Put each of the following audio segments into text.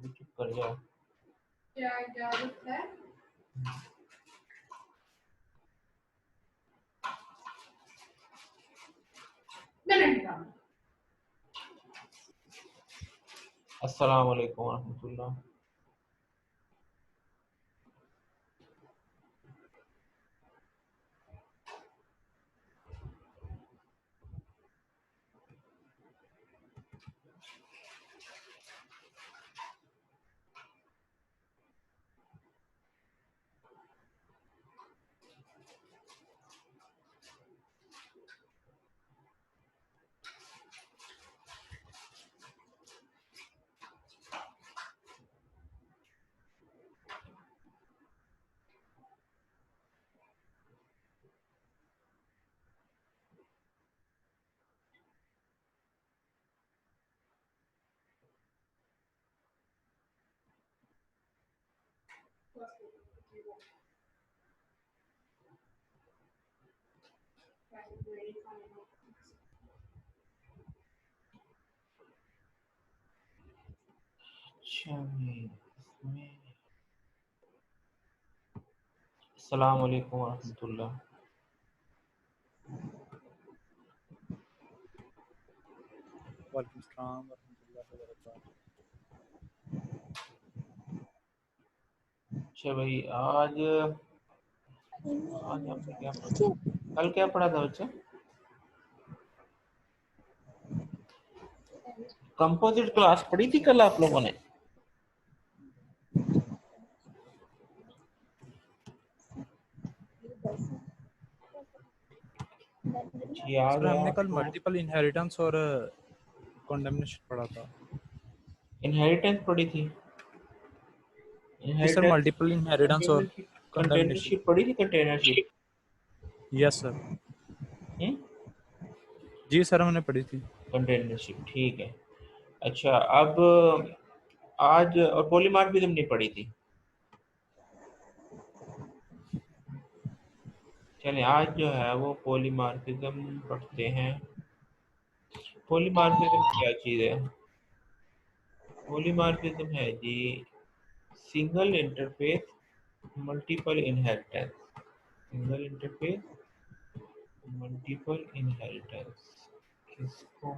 चुप कर जाओ। क्या इजाजत है? अस्सलाम वालेकुम रहमतुल्लाह। अच्छा इसमें अस्सलाम वालेकुम रहमतुल्लाह। वालेकुम सलाम वरहमतुल्लाहि वबरकातुहू। अच्छा भाई आज हमने क्या पढ़ा? कल क्या पढ़ा था बच्चा? कंपोजिट क्लास पढ़ी थी कल आप लोगों ने? याद सर है हमने कल आपको? मल्टीपल इनहेरिटेंस और कंडेमनेशन पढ़ा था। इनहेरिटेंस पढ़ी थी। जी सर, इनहेरिटेंस, मल्टीपल इनहेरिटेंस और कंडेमनेशन। कंटेनरशिप पढ़ी थी। Containership yes sir. जी सर हमने पढ़ी थी। कंटेनरशिप ठीक है। अच्छा अब आज और पॉलीमॉर्फिज्म नहीं पढ़ी थी। चलिए आज जो है वो पॉलीमॉर्फिज्म पढ़ते हैं। पॉलीमॉर्फिज्म क्या चीज़ है? पॉलीमॉर्फिज्म है जी single interface multiple inheritance. Single interface multiple inheritance किसको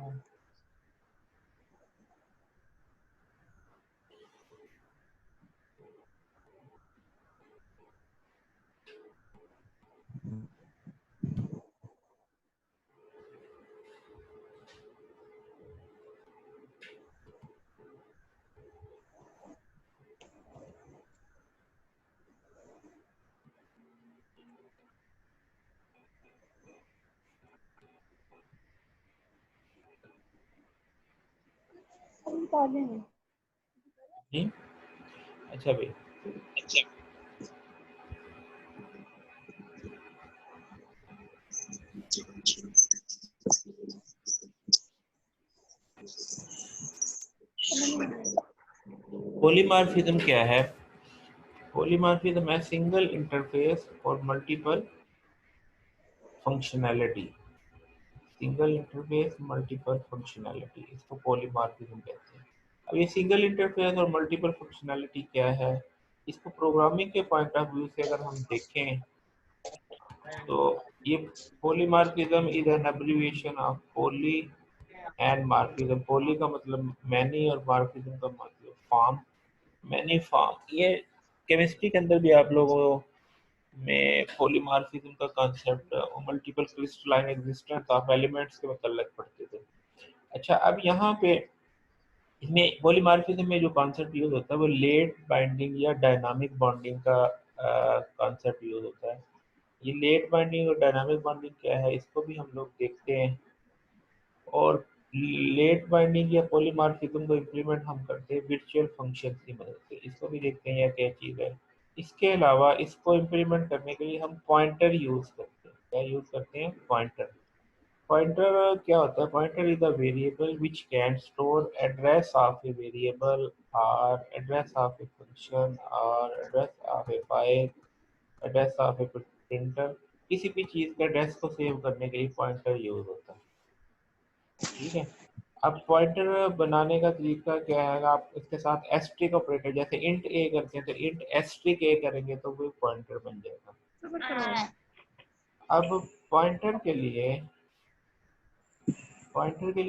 जी? अच्छा भाई पॉलीमॉर्फिज्म क्या है? पॉलीमॉर्फिज्म है सिंगल इंटरफेस और multiple functionality. Single interface multiple functionality, इसको पॉलीमॉर्फिज्म कहते हैं। अब ये सिंगल इंटरफेस और मल्टीपल फंक्शनैलिटी क्या है? इसको प्रोग्रामिंग के पॉइंट ऑफ व्यू से अगर हम देखें तो ये polymorphism is an abbreviation of poly and morphism. Poly का मतलब मैनी और मॉर्फिज्म का मतलब फॉर्म, मैनी फॉर्म। ये केमिस्ट्री के अंदर भी आप लोगों में पॉलीमॉर्फिज्म का concept multiple crystalline existence of elements के मतलब पढ़ते थे। अच्छा अब यहाँ पे इसमें पॉलीमॉर्फिज्म में जो कॉन्सेप्ट यूज होता है वो लेट बाइंडिंग या डायनामिक बॉन्डिंग का कॉन्सेप्ट यूज होता है। ये लेट बाइंडिंग और डायनामिक बॉन्डिंग क्या है इसको भी हम लोग देखते हैं। और लेट बाइंडिंग या पॉलीमॉर्फिज्म को इम्प्लीमेंट हम करते हैं वर्चुअल फंक्शन की मदद से। इसको भी देखते हैं यह क्या चीज़ है। इसके अलावा इसको इम्प्लीमेंट करने के लिए हम पॉइंटर यूज करते हैं। क्या यूज करते हैं? पॉइंटर। पॉइंटर क्या होता है? Pointer is a variable which can store address of a variable और एड्रेस ऑफ ए फंक्शन और address of A file, address of A printer. किसी भी चीज़ के एड्रेस को सेव करने के लिए पॉइंटर यूज होता है। ठीक है। अब पॉइंटर बनाने का तरीका क्या है, आप इसके साथ एस्ट्रिक ऑपरेटर जैसे इंट ए करते हैं तो इंट एस्ट्रिक ए करेंगे तो वो पॉइंटर बन जाएगा। अब पॉइंटर के लिए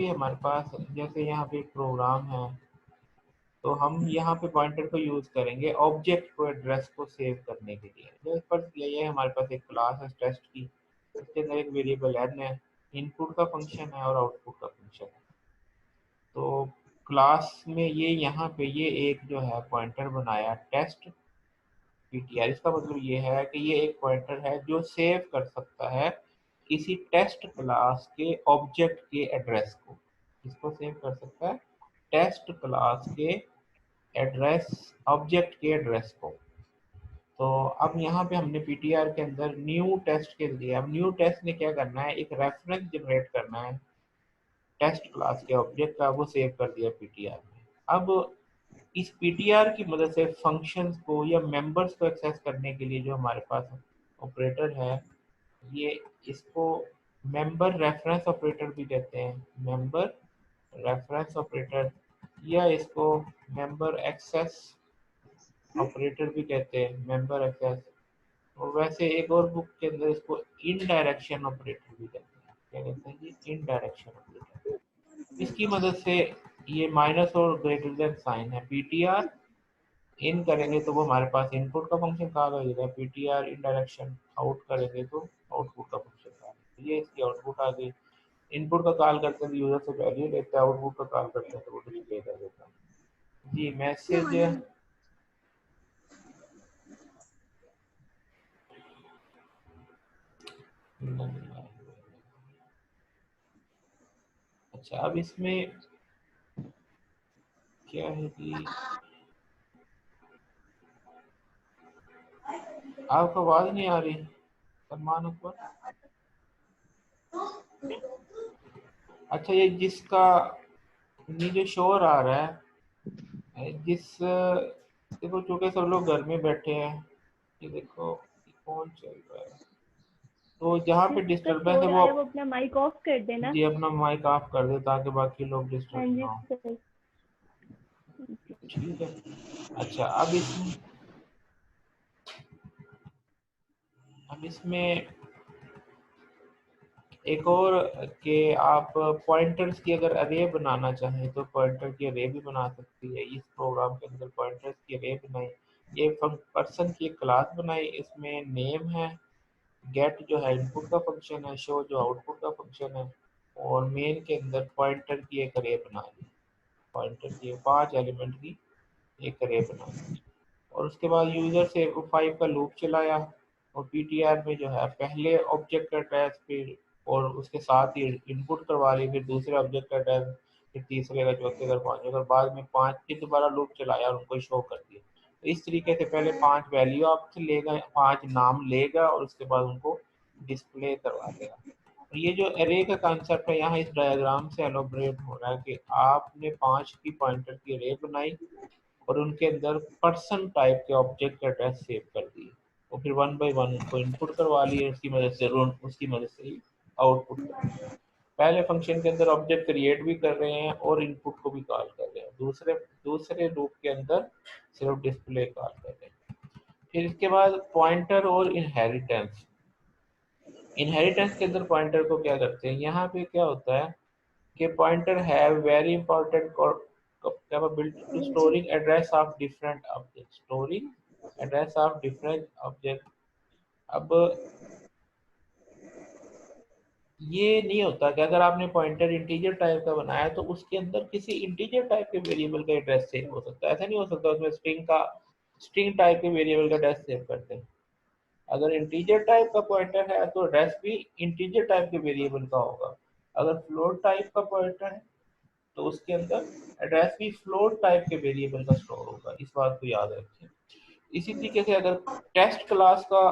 हमारे पास जैसे यहाँ पे एक प्रोग्राम है, तो हम यहाँ पे पॉइंटर को यूज करेंगे ऑब्जेक्ट को एड्रेस को सेव करने के लिए। जो फर्स्ट ये हमारे पास एक क्लास है टेस्ट की, उसके अंदर एक वेरिएबल एन है, इनपुट का फंक्शन है और आउटपुट का फंक्शन है। तो क्लास में ये यहाँ पे ये एक जो है पॉइंटर बनाया टेस्ट पीटीआर। इसका मतलब ये है कि ये एक पॉइंटर है जो सेव कर सकता है किसी टेस्ट क्लास के ऑब्जेक्ट के एड्रेस को। इसको सेव कर सकता है टेस्ट क्लास के एड्रेस ऑब्जेक्ट के एड्रेस को। तो अब यहाँ पे हमने पीटीआर के अंदर न्यू टेस्ट के लिए, अब न्यू टेस्ट ने क्या करना है, एक रेफरेंस जनरेट करना है टेस्ट क्लास के ऑब्जेक्ट का, वो सेव कर दिया पीटीआर में। अब इस पीटीआर की मदद से फंक्शंस को या मेंबर्स को एक्सेस करने के लिए जो हमारे पास ऑपरेटर है, ये इसको मेंबर रेफरेंस ऑपरेटर भी कहते हैं, मेंबर रेफरेंस ऑपरेटर, या इसको मेंबर एक्सेस ऑपरेटर भी कहते हैं, मेंबर एक्सेस। और वैसे एक और बुक के अंदर इसको इनडायरेक्शन ऑपरेटर भी कहते हैं। क्या कहते हैं जी? Indirection operator. इसकी मदद से ये माइनस और ग्रेटर देन साइन है, पीटीआर इन करेंगे तो वो हमारे पास इनपुट का फंक्शन कहा गया, पीटीआर इन डायरेक्शन आउट करेंगे तो आउटपुट का फंक्शन कहा। ये इसकी आउटपुट आ गई। इनपुट का कॉल करते हैं तो यूजर से वैल्यू लेता है, आउटपुट का कॉल करते हैं तो वो डिस्प्ले कर देता है जी। मैसेज अच्छा, अब इसमें क्या है कि आपको आवाज नहीं आ रही सलमान अकबर? अच्छा, ये जिसका ये जो शोर आ रहा है, जिस देखो चूंकि सब लोग घर में बैठे हैं, ये देखो कौन चल रहा है, तो जहाँ पे जिसका डिस्टरबेंस है शोर आ वो रहा है वो अपना माइक ऑफ कर देना। जी अपना माइक ऑफ कर दे ताकि बाकी लोग हाँ डिस्टर्ब जी ना हो। सर। ठीक है। अच्छा, अब इसमें एक और कि आप पॉइंटर्स की अगर अरे बनाना चाहें तो पॉइंटर की अरे भी बना सकती है। इस प्रोग्राम के अंदर पॉइंटर्स की अरे बनाई, ये पर्सन की एक क्लास बनाई, इसमें नेम है, गेट जो है इनपुट का फंक्शन है, शो जो आउटपुट का फंक्शन है, और मेन के अंदर पॉइंटर की एक अरे बना दी, पॉइंटर की 5 एलिमेंट की एक अरे बना दी। और उसके बाद यूजर से 5 का लूप चलाया और पीटीआर में जो है पहले ऑब्जेक्ट का एड्रेस, फिर और उसके साथ ही इनपुट करवा ली, फिर दूसरे ऑब्जेक्ट का एड्रेस, फिर तीसरे का, चौथे का, पांचवे का, बाद में 5 फिर दोबारा लूप चलाया और उनको शो कर दिया। तो इस तरीके से पहले 5 वैल्यू आपसे लेगा, 5 नाम लेगा और उसके बाद उनको डिस्प्ले करवा देगा। और ये जो एरे का कॉन्सेप्ट है यहाँ इस डायग्राम से एलोबरेट हो रहा है कि आपने 5 की पॉइंटर की एरे बनाई और उनके अंदर पर्सन टाइप के ऑब्जेक्ट का एड्रेस सेव कर दिए और फिर 1 बाय 1 उनको इनपुट करवा लिए, उसकी मदद से ही आउटपुट कर दिया। पहले फंक्शन के अंदर ऑब्जेक्ट क्रिएट भी कर रहे हैं और इनपुट को भी कॉल कर रहे हैं, दूसरे दूसरे लूप के अंदर सिर्फ डिस्प्ले कॉल कर रहे हैं। फिर इसके बाद पॉइंटर और इनहेरिटेंस। इनहेरिटेंस के अंदर पॉइंटर को क्या करते हैं, यहाँ पे क्या होता है कि pointer have very important capability to storing address of different objects, storing address of different object। अब ये नहीं होता कि अगर आपने पॉइंटर इंटीजर टाइप का बनाया तो उसके अंदर किसी इंटीजर टाइप के वेरिएबल का एड्रेस सेव हो सकता है, ऐसा नहीं हो सकता उसमें स्ट्रिंग टाइप के वेरिएबल का एड्रेस सेव करते हैं। अगर इंटीजर टाइप का पॉइंटर है तो एड्रेस भी इंटीजर टाइप के वेरिएबल का होगा। अगर फ्लोट टाइप का पॉइंटर है तो उसके अंदर एड्रेस भी फ्लोट टाइप के वेरिएबल का स्टोर होगा, इस बात को याद रखें। इसी तरीके से अगर टेस्ट क्लास का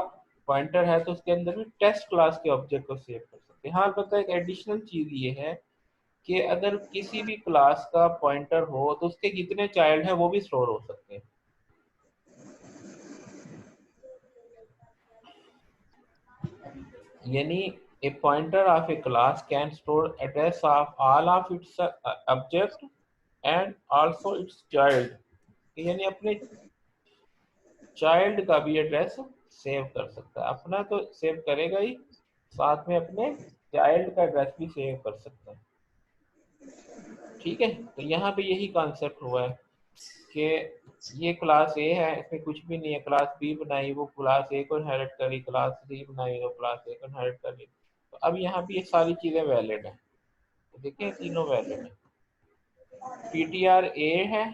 पॉइंटर है तो उसके अंदर भी टेस्ट क्लास के ऑब्जेक्ट को सेव कर सकते हैं। हाँ, अलबत्ता एक एडिशनल चीज ये है कि अगर किसी भी क्लास का पॉइंटर हो तो उसके जितने चाइल्ड हैं वो भी स्टोर हो सकते हैं। यानी A pointer of a class can store address of all of its object and also its child, यानी अपने चाइल्ड का भी एड्रेस सेव कर सकता है। अपना तो सेव करेगा ही, साथ में अपने चाइल्ड का एड्रेस भी सेव कर सकता है। ठीक है, तो यहाँ पे यही कॉन्सेप्ट हुआ है कि ये क्लास ए है, इसमें कुछ भी नहीं है, क्लास बी बनाई वो क्लास ए को इनहेरिट करी, क्लास सी बनाई वो क्लास ए को इनहेरिट करी। तो अब यहाँ पे ये सारी चीज़ें वैलिड हैं, तो देखिए तीनों वैलिड है। पीटीआर ए है,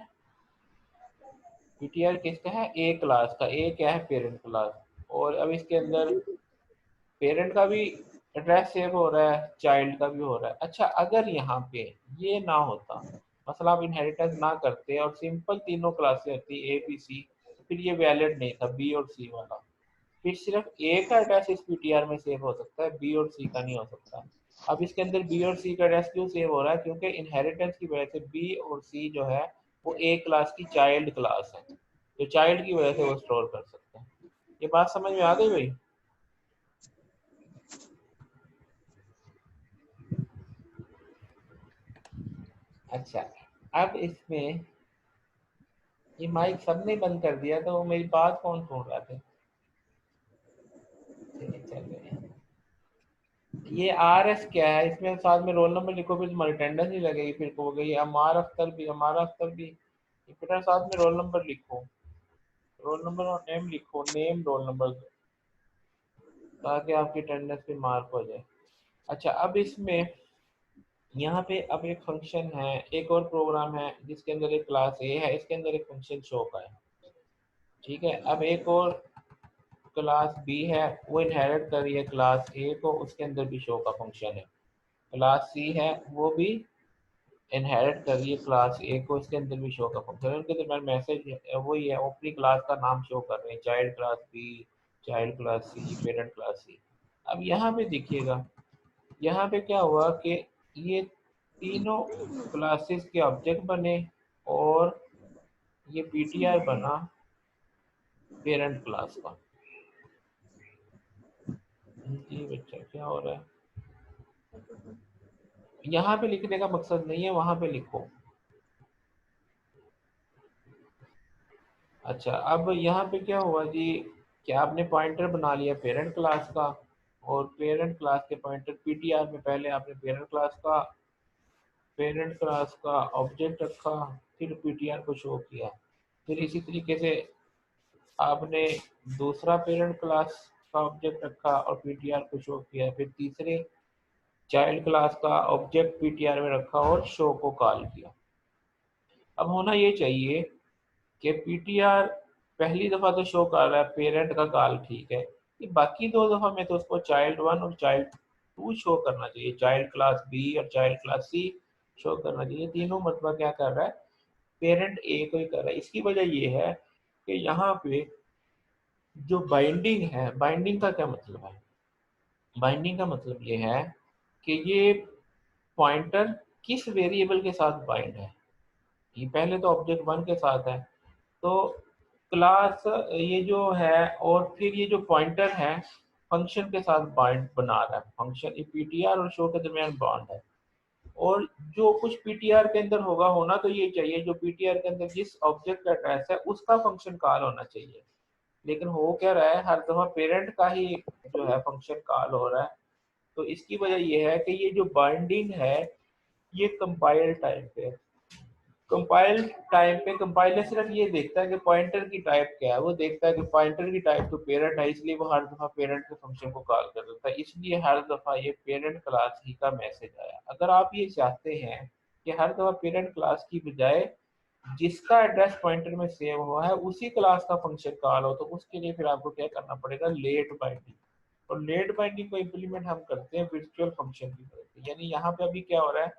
पीटीआर किसका है, ए क्लास का। ए क्या है, पेरेंट क्लास। और अब इसके अंदर पेरेंट का भी एड्रेस सेव हो रहा है, चाइल्ड का भी हो रहा है। अच्छा, अगर यहाँ पे ये ना होता, मतलब आप इनहेरिटेंस ना करते और सिंपल तीनों क्लासें होती ए बी सी, तो फिर ये वैलिड नहीं था बी और सी वाला। फिर सिर्फ ए का एड्रेस इस पीटीआर में सेव हो सकता है, बी और सी का नहीं हो सकता। अब इसके अंदर बी और सी का एड्रेस क्यों सेव हो रहा है, क्योंकि इनहेरिटेंस की वजह से बी और सी जो है वो ए क्लास की चाइल्ड क्लास है, तो चाइल्ड की वजह से वो स्टोर कर सकते हैं। ये बात समझ में आ गई भाई? अच्छा, अब इसमें ये माइक सबने बंद कर दिया, तो मेरी बात कौन सुन रहा था? चल रहे हैं। ये आर एस क्या है, इसमें साथ में रोल नंबर लिखो, फिर तुम्हारी अटेंडेंस नहीं लगेगी। फिर कहोगे ये अमार अख्तर भी, अमारा अख्तर भी, बेटा साथ में रोल नंबर लिखो, रोल नंबर और नेम लिखो, नेम रोल नंबर, ताकि आपकी अटेंडेंस पे मार्क हो जाए। अच्छा, अब इसमें यहाँ पे अब एक फंक्शन है, एक और प्रोग्राम है जिसके अंदर एक क्लास ए है, इसके अंदर एक फंक्शन शो का है। ठीक है, अब एक और क्लास बी है, वो इनहेरिट कर रही है क्लास ए को, उसके अंदर भी शो का फंक्शन है। क्लास सी है, वो भी इनहेरिट कर रही है क्लास ए को, इसके अंदर भी शो का फंक्शन है। उनके दरमियान मैसेज वही है, वो अपनी क्लास का नाम शो कर रहे हैं, child class B, child class C, parent class C. अब यहाँ पे देखिएगा, यहाँ पे क्या हुआ कि ये तीनों क्लासेस के ऑब्जेक्ट बने और ये पीटीआर बना पेरेंट क्लास का। जी बच्चा, क्या हो रहा है? यहाँ पे लिखने का मकसद नहीं है, वहां पे लिखो। अच्छा, अब यहाँ पे क्या हुआ जी, क्या आपने पॉइंटर बना लिया पेरेंट क्लास का, और पेरेंट क्लास के पॉइंटर पीटीआर में पहले आपने पेरेंट क्लास का ऑब्जेक्ट रखा, फिर पीटीआर को शो किया। फिर इसी तरीके से आपने दूसरा पेरेंट क्लास का ऑब्जेक्ट रखा और पीटीआर को शो किया, फिर तीसरे चाइल्ड क्लास का ऑब्जेक्ट पीटीआर में रखा और शो को कॉल किया। अब होना ये चाहिए कि पीटीआर पहली दफ़ा तो शो कर रहा है पेरेंट का कॉल, ठीक है, ये बाकी दो दफ़ा में तो उसको चाइल्ड वन और चाइल्ड टू शो करना चाहिए, चाइल्ड क्लास बी और चाइल्ड क्लास सी शो करना चाहिए। तीनों मतलब क्या कर रहा है, पेरेंट ए को ही कर रहा है। इसकी वजह ये है कि यहाँ पे जो बाइंडिंग है, बाइंडिंग का क्या मतलब है, बाइंडिंग का मतलब ये है कि ये पॉइंटर किस वेरिएबल के साथ बाइंड है। ये पहले तो ऑब्जेक्ट वन के साथ है, तो क्लास ये जो है, और फिर ये जो पॉइंटर है फंक्शन के साथ बाइंड बना रहा है, फंक्शन पीटीआर और शो के दरमियान बॉन्ड है। और जो कुछ पीटीआर के अंदर होगा, होना तो ये चाहिए जो पीटीआर के अंदर जिस ऑब्जेक्ट का एड्रेस है उसका फंक्शन कॉल होना चाहिए। लेकिन हो क्या रहा है, हर दफा पेरेंट का ही जो है फंक्शन कॉल हो रहा है। तो इसकी वजह ये है कि ये जो बाइंडिंग है ये कंपाइल टाइम पे, कंपाइल टाइम पे कंपाइलर सिर्फ ये देखता है कि पॉइंटर की टाइप क्या है, वो देखता है कि पॉइंटर की टाइप तो पेरेंट है, इसलिए वो हर दफा पेरेंट के फंक्शन को कॉल कर देता है, इसलिए हर दफा ये पेरेंट क्लास ही का मैसेज आया। अगर आप ये चाहते हैं कि हर दफा पेरेंट क्लास की बजाय जिसका एड्रेस पॉइंटर में सेव हुआ है उसी क्लास का फंक्शन कॉल हो, तो उसके लिए फिर आपको क्या करना पड़ेगा, लेट बाइंडिंग। और लेट बाइंडिंग को इम्प्लीमेंट हम करते हैं वर्चुअल फंक्शन की मदद से। यानी यहाँ पे अभी क्या हो रहा है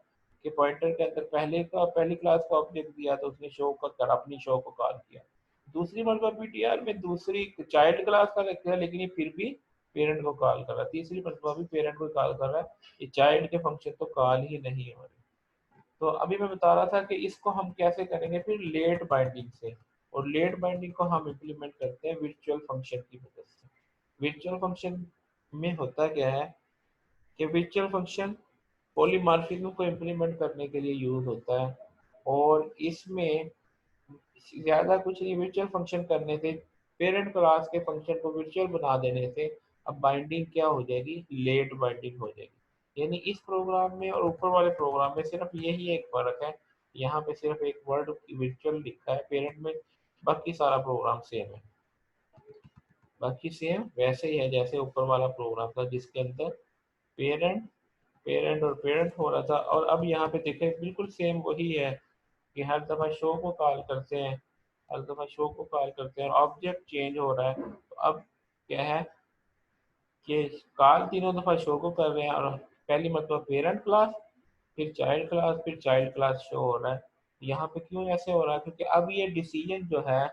कि पॉइंटर के अंदर पहली क्लास का ऑब्जेक्ट दिया तो उसने शो का कर अपनी शो को कॉल किया, दूसरी मरतबा पीटीआर में दूसरी चाइल्ड क्लास का रखा है, लेकिन ये फिर भी पेरेंट को कॉल कर रहा है, तीसरी मरतबा भी पेरेंट को कॉल कर रहा है, ये चाइल्ड के फंक्शन तो कॉल ही नहीं हो रहे। तो अभी मैं बता रहा था कि इसको हम कैसे करेंगे, फिर लेट बाइंडिंग से। और लेट बाइंडिंग को हम इम्प्लीमेंट करते हैं वर्चुअल फंक्शन की मदद से। वर्चुअल फंक्शन में होता क्या है कि virtual फंक्शन पॉलीमॉर्फिज्म को इम्प्लीमेंट करने के लिए यूज होता है, और इसमें ज्यादा कुछ नहीं, वर्चुअल फंक्शन करने से, पेरेंट क्लास के फंक्शन को वर्चुअल बना देने से अब बाइंडिंग क्या हो जाएगी, लेट बाइंडिंग हो जाएगी। यानी इस प्रोग्राम में और ऊपर वाले प्रोग्राम में सिर्फ यही एक फर्क है, यहाँ पे सिर्फ एक वर्ड वर्चुअल लिखा है पेरेंट में, बाकी सारा प्रोग्राम सेम है, बाकी सेम वैसे ही है जैसे ऊपर वाला प्रोग्राम था जिसके अंदर पेरेंट पेरेंट और पेरेंट हो रहा था। और अब यहाँ पे देखें बिल्कुल सेम वही है कि हर दफ़ा शो को कॉल करते हैं, हर दफ़ा शो को कॉल करते हैं और ऑब्जेक्ट चेंज हो रहा है। तो अब क्या है कि कॉल तीनों दफ़ा शो को कर रहे हैं, और पहली मतलब पेरेंट क्लास, फिर चाइल्ड क्लास, फिर चाइल्ड क्लास शो हो रहा है। यहाँ पे क्यों ऐसे हो रहा है, क्योंकि अब ये डिसीजन जो है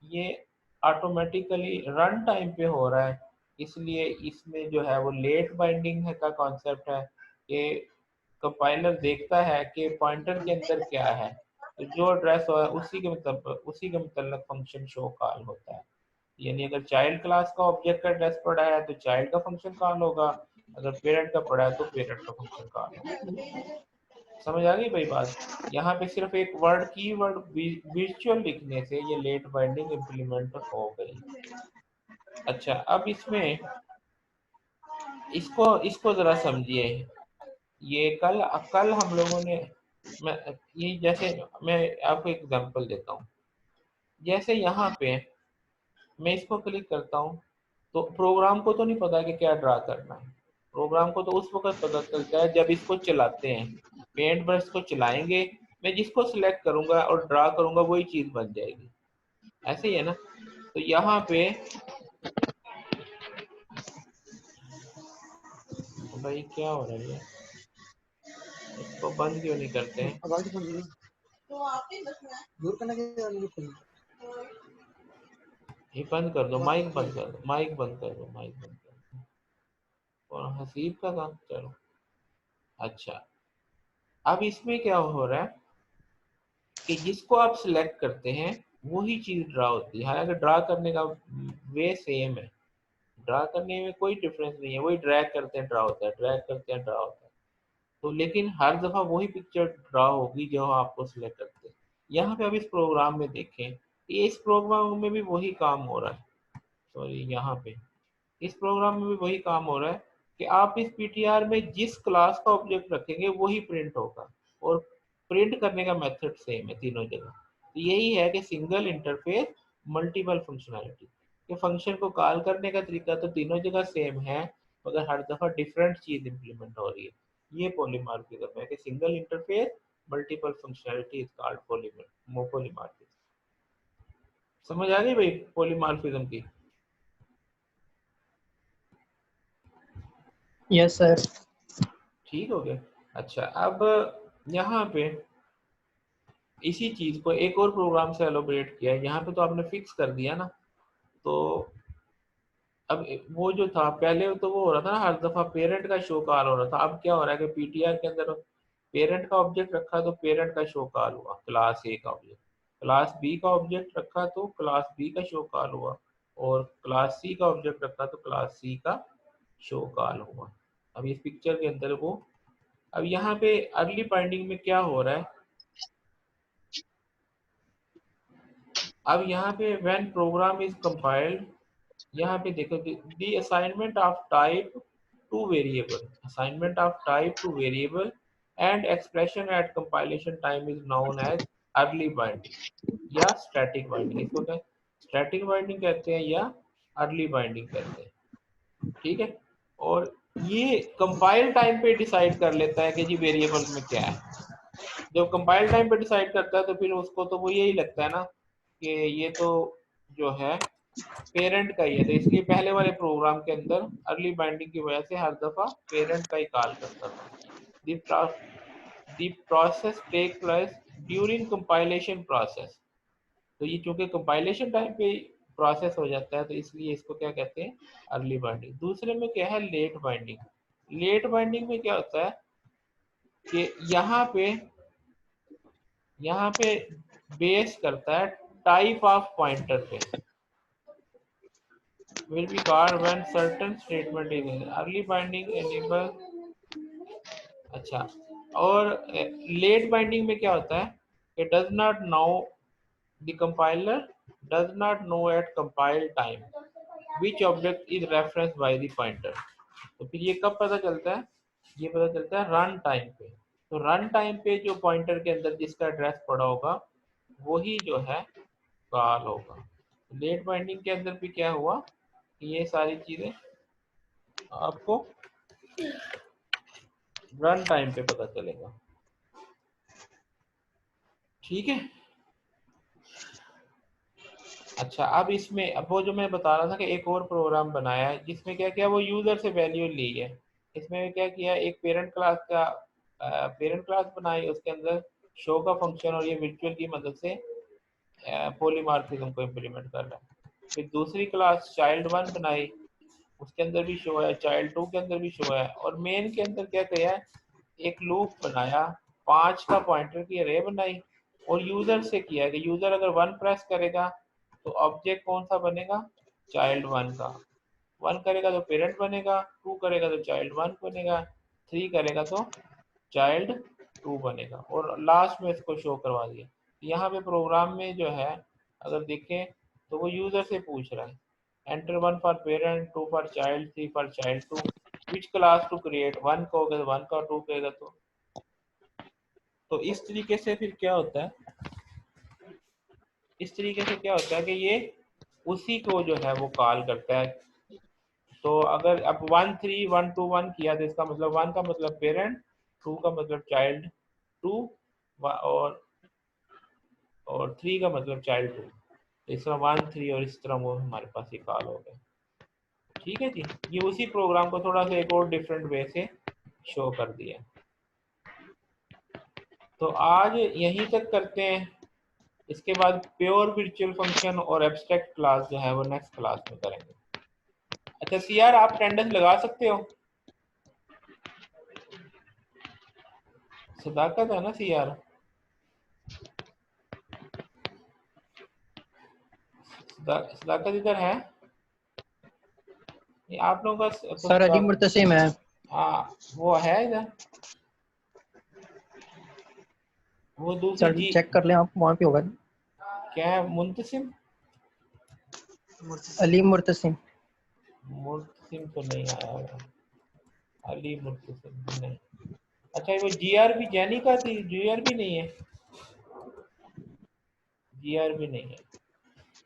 ये ऑटोमेटिकली रन टाइम पे हो रहा है, इसलिए इसमें जो है वो लेट बाइंडिंग है का कॉन्सेप्ट है कि कंपाइलर देखता है कि पॉइंटर के अंदर क्या है, तो जो एड्रेस हो उसी के मतलब फंक्शन शो कॉल होता है। यानी अगर चाइल्ड क्लास का ऑब्जेक्ट का एड्रेस पड़ा है तो चाइल्ड का फंक्शन कॉल होगा, अगर पेरेंट का पड़ा है तो पेरेंट का फंक्शन कॉल होगा। समझ आ गई भाई बात? यहाँ पे सिर्फ एक वर्ड की वर्ड विजुअल लिखने से ये लेट बाइंडिंग इम्प्लीमेंट हो गई। अच्छा, अब इसमें इसको इसको जरा समझिए। ये कल कल हम लोगों ने, मैं ये जैसे मैं आपको एग्जांपल देता हूँ, जैसे यहाँ पे मैं इसको क्लिक करता हूँ तो प्रोग्राम को तो नहीं पता कि क्या ड्रा करना है, प्रोग्राम को तो उस वक्त पता चलता है जब इसको चलाते हैं। पेंट ब्रश को चलाएंगे, मैं जिसको सिलेक्ट करूंगा और ड्रा करूंगा वही चीज बन जाएगी, ऐसे ही है ना। तो यहाँ पे भाई क्या हो रहा है, इसको बंद क्यों नहीं करते हैं? ये बंद कर दो, माइक बंद कर दो, माइक बंद कर दो, माइक बंद कर दो। और हसीब का काम, चलो अच्छा। अब इसमें क्या हो रहा है कि जिसको आप सिलेक्ट करते हैं वही चीज ड्रा होती है, हालांकि ड्रा करने का वे सेम है, ड्रा करने में कोई डिफरेंस नहीं है, वही ड्रैग करते हैं ड्रा होता है, ड्रैग करते हैं ड्रा होता है। तो लेकिन हर दफा वही पिक्चर ड्रा होगी जो आपको सिलेक्ट करते हैं। यहाँ पे अब इस प्रोग्राम में देखें, ये इस प्रोग्राम में भी वही काम हो रहा है, सॉरी यहाँ पे इस प्रोग्राम में भी वही काम हो रहा है कि आप इस पीटीआर में जिस क्लास का ऑब्जेक्ट रखेंगे वही प्रिंट होगा, और प्रिंट करने का मेथड सेम है तीनों जगह। तो यही है कि सिंगल इंटरफेस मल्टीपल फंक्शनैलिटी, कि फंक्शन को कॉल करने का तरीका तो तीनों जगह सेम है, मगर हर दफा डिफरेंट चीज इंप्लीमेंट हो रही है। ये पॉलीमॉर्फिज्म है कि single interface multiple functionality is called polymorphism. समझ आ गई भाई पॉलीमॉर्फिज्म की? Yes sir. ठीक हो गया। अच्छा, अब यहाँ पे इसी चीज को एक और प्रोग्राम से एलोबरेट किया है। यहाँ पे तो आपने फिक्स कर दिया ना, तो अब वो जो था पहले तो वो हो रहा था ना, हर दफा पेरेंट का शो कॉल हो रहा था। अब क्या हो रहा है कि पीटीआर के अंदर पेरेंट का ऑब्जेक्ट रखा तो पेरेंट का शो कॉल हुआ क्लास ए का ऑब्जेक्ट, क्लास बी का ऑब्जेक्ट रखा तो क्लास बी का शो कॉल हुआ, और क्लास सी का ऑब्जेक्ट रखा तो क्लास सी का शो कॉल हुआ। अब इस पिक्चर के अंदर वो, अब यहाँ पे अर्ली बाइंडिंग में क्या हो रहा है, अब यहाँ पे व्हेन प्रोग्राम इज कंपाइल्ड, यहाँ पे देखो the assignment of type to variable, assignment of type to variable and expression at compilation time is known as early binding या स्टैटिक बाइंडिंग। इसको क्या स्टैटिक बाइंडिंग कहते हैं या अर्ली बाइंडिंग कहते हैं, ठीक है। और ये कंपाइल टाइम पे डिसाइड कर लेता है कि जी वेरिएबल में क्या है। जब कंपाइल टाइम पे डिसाइड करता है तो फिर उसको तो वो यही लगता है ना कि ये तो जो है पेरेंट का ही है, तो इसलिए पहले वाले प्रोग्राम के अंदर अर्ली बाइंडिंग की वजह से हर दफा पेरेंट का ही कॉल करता था। The process take place during compilation process, तो ये चूंकि कंपाइलेशन टाइम पे प्रोसेस हो जाता है तो इसलिए इसको क्या कहते हैं, अर्ली बाइंडिंग। दूसरे में क्या है, लेट बाइंडिंग। लेट बाइंडिंग में क्या होता है कि यहाँ पे बेस करता है टाइप ऑफ पॉइंटर पे, will be called when certain statement is in early binding enable अच्छा, और लेट बाइंडिंग में क्या होता है? it does not know the compiler does not know at compile time which object is referenced by the pointer। तो फिर ये कब पता चलता है? ये पता चलता है रन टाइम पे। तो रन टाइम पे जो पॉइंटर के अंदर जिसका एड्रेस पड़ा होगा वही जो है कॉल होगा। लेट बाइंडिंग के अंदर भी क्या हुआ कि ये सारी चीजें आपको रन टाइम पे पता चलेगा। ठीक है। अच्छा, अब इसमें अब वो जो मैं बता रहा था कि एक और प्रोग्राम बनाया है जिसमें क्या किया, वो यूजर से वैल्यू ली है। इसमें क्या किया, एक पेरेंट क्लास का पेरेंट क्लास बनाई, उसके अंदर शो का फंक्शन और ये वर्चुअल की मदद से पॉलीमॉर्फिज्म को इम्प्लीमेंट कर रहा है। फिर दूसरी क्लास चाइल्ड वन बनाई, उसके अंदर भी शो है, चाइल्ड टू के अंदर भी शो है, और मेन के अंदर क्या किया है, एक लूप बनाया, 5 का पॉइंटर की अरे बनाई, और यूजर से किया कि यूजर अगर 1 प्रेस करेगा तो ऑब्जेक्ट कौन सा बनेगा, चाइल्ड वन का। 1 करेगा तो पेरेंट बनेगा, 2 करेगा तो चाइल्ड वन बनेगा, 3 करेगा तो चाइल्ड टू बनेगा, और लास्ट में इसको शो करवा दिया। यहाँ पे प्रोग्राम में जो है अगर देखें तो वो यूजर से पूछ रहा है, enter 1 for parent, 2 for child, 3 for child two, which class to create, 1 कहोगे तो 1 का, 2 कहेगा तो इस तरीके से फिर क्या होता है, इस तरीके से क्या होता है कि ये उसी को जो है वो कॉल करता है। तो अगर अब 1 3 1 2 1 किया तो इसका मतलब 1 का मतलब पेरेंट, 2 का मतलब चाइल्ड टू, और 3 का मतलब चाइल्ड टू। तो इस तरह 1 3 और इस तरह वो हमारे पास ये कॉल हो गए। ठीक है जी, ये उसी प्रोग्राम को थोड़ा सा एक और डिफरेंट वे से शो कर दिया। तो आज यहीं तक करते हैं, इसके बाद प्योर वर्चुअल फंक्शन और एब्स्ट्रैक्ट क्लास जो है वो नेक्स्ट क्लास में करेंगे। अच्छा सीआर, आप अटेंडेंस लगा सकते हो? सदाकत है ना सीआर? सदाकत इधर है? ये आप लोगों का तो सर अली मुर्तसिम है। हाँ, वो है इधर, वो दूसरी सर जी चेक कर लें, आप वहाँ पे होगा। क्या है, मुंतसिम? अली मुर्तसिम। मुर्तसिम तो नहीं आया होगा, अली मुर्तसिम नहीं। अच्छा, वो जीआर भी जैनी का थी, जीआर भी नहीं है, जीआर भी नहीं है।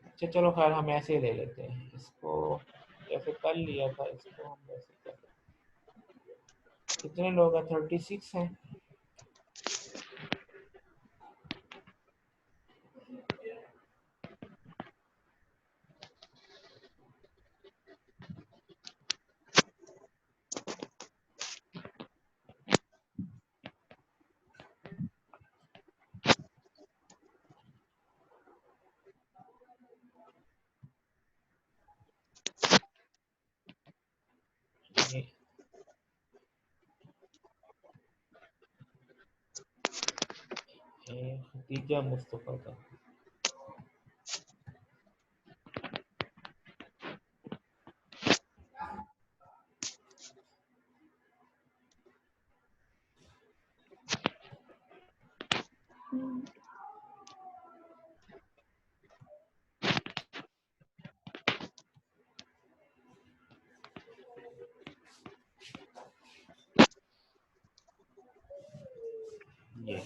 अच्छा चलो खैर, हम ऐसे ले लेते हैं इसको, जैसे कल लिया था इसको हम वैसे कर लेते हैं। कितने लोग हैं? 36 हैं। खतीजा मुस्तफ़ा का। ये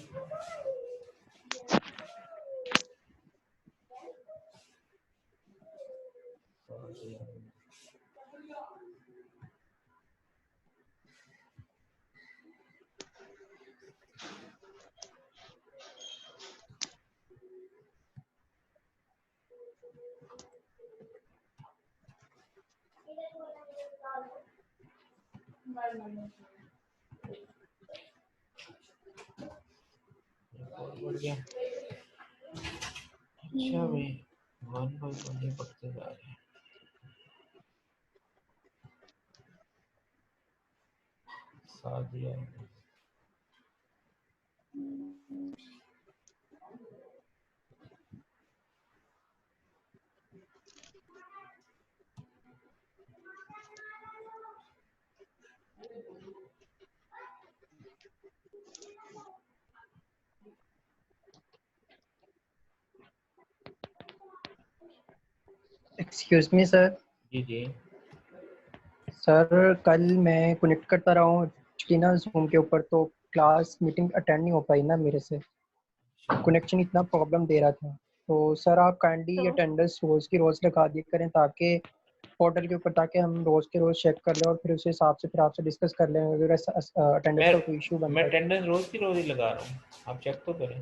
बढ़ गया। अच्छा भाई, 1 बाय 1 ही पढ़ते जा रहे हैं। Sadia excuse me sir. जी जी। सर कल मैं कनेक्ट करता रहा हूँ एक्चुअली ना जूम के ऊपर, तो क्लास मीटिंग अटेंड नहीं हो पाई ना मेरे से, कनेक्शन इतना प्रॉब्लम दे रहा था। तो सर आप काइंडली तो अटेंडेंस रोज की रोज लगा दिया करें ताकि पोर्टल के ऊपर, ताकि हम रोज के रोज चेक कर लें और फिर उस हिसाब से फिर आपसे डिस्कस कर लें अगर अटेंडेंस मैं का कोई इशू मैं बनता है। अटेंडेंस रोज की रोज ही लगा रहा हूँ, आप चेक तो करें।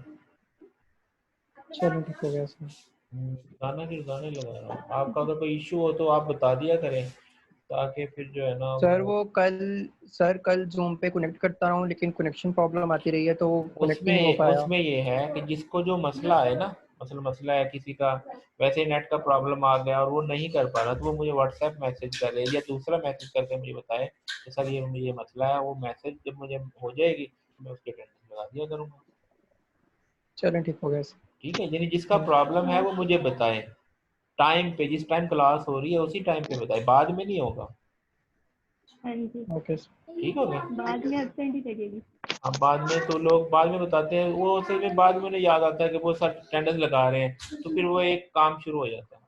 चलो ठीक हो गया सर। गाना की गाने लगा रहा हूँ, आपका अगर कोई इशू हो तो आप बता दिया करें, ताकि फिर जो है ना सर वो वो कल जूम पे कनेक्ट करता रहा हूँ लेकिन कनेक्शन प्रॉब्लम आती रही है, तो कनेक्ट ही नहीं हो पाया। उसमें ये है कि जिसको जो मसला है ना, मसला है किसी का, वैसे नेट का प्रॉब्लम आ गया और वो नहीं कर पा रहा, तो वो मुझे व्हाट्सएप मैसेज करे या दूसरा मैसेज करके मुझे बताए कि सर ये मुझे मसला है। वो मैसेज जब मुझे हो जाएगी मैं उसके अटेंडेंस लगा दिया करूँगा। चलो ठीक हो गया सर। ठीक है, यानी जिसका प्रॉब्लम है वो मुझे बताए टाइम पे, जिस टाइम क्लास हो रही है उसी टाइम पे बताए, बाद में नहीं होगा। हाँ जी, ओके सर। ठीक हो गया। बाद में एब्सेंट ही लगेगी। अब बाद में तो लोग बाद में बताते हैं, वो असल में बाद में उन्हें याद आता है कि वो सर अटेंडेंस लगा रहे हैं, तो फिर वो एक काम शुरू हो जाता है।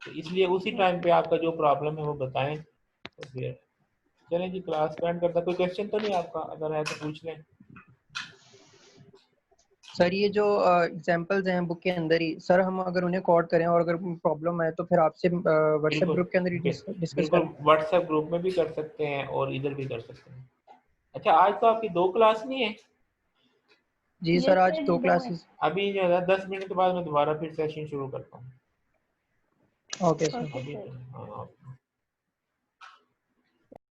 तो इसलिए उसी टाइम पे आपका जो प्रॉब्लम है वो बताएं, तो फिर चलें जी क्लास स्पेंड करता। कोई क्वेश्चन तो नहीं आपका, अगर है तो पूछ लें। सर ये जो एग्जांपल्स हैं बुक के अंदर ही, सर हम अगर उन्हें कोड करें और अगर प्रॉब्लम है तो फिर आपसे व्हाट्सएप बिल्कुल ग्रुप के अंदर ही डिस्कस बिल्कुल करें। व्हाट्सएप ग्रुप में भी कर सकते हैं और इधर भी कर सकते हैं। अच्छा, आज तो आपकी 2 क्लास नहीं है? जी ये सर आज सर 2 दो है। क्लासेस। अभी जो है 10 मिनट के बाद मैं दोबारा फिर सेशन शुरू करता हूँ। Okay sir. ओके अभी सर। तो हाँ।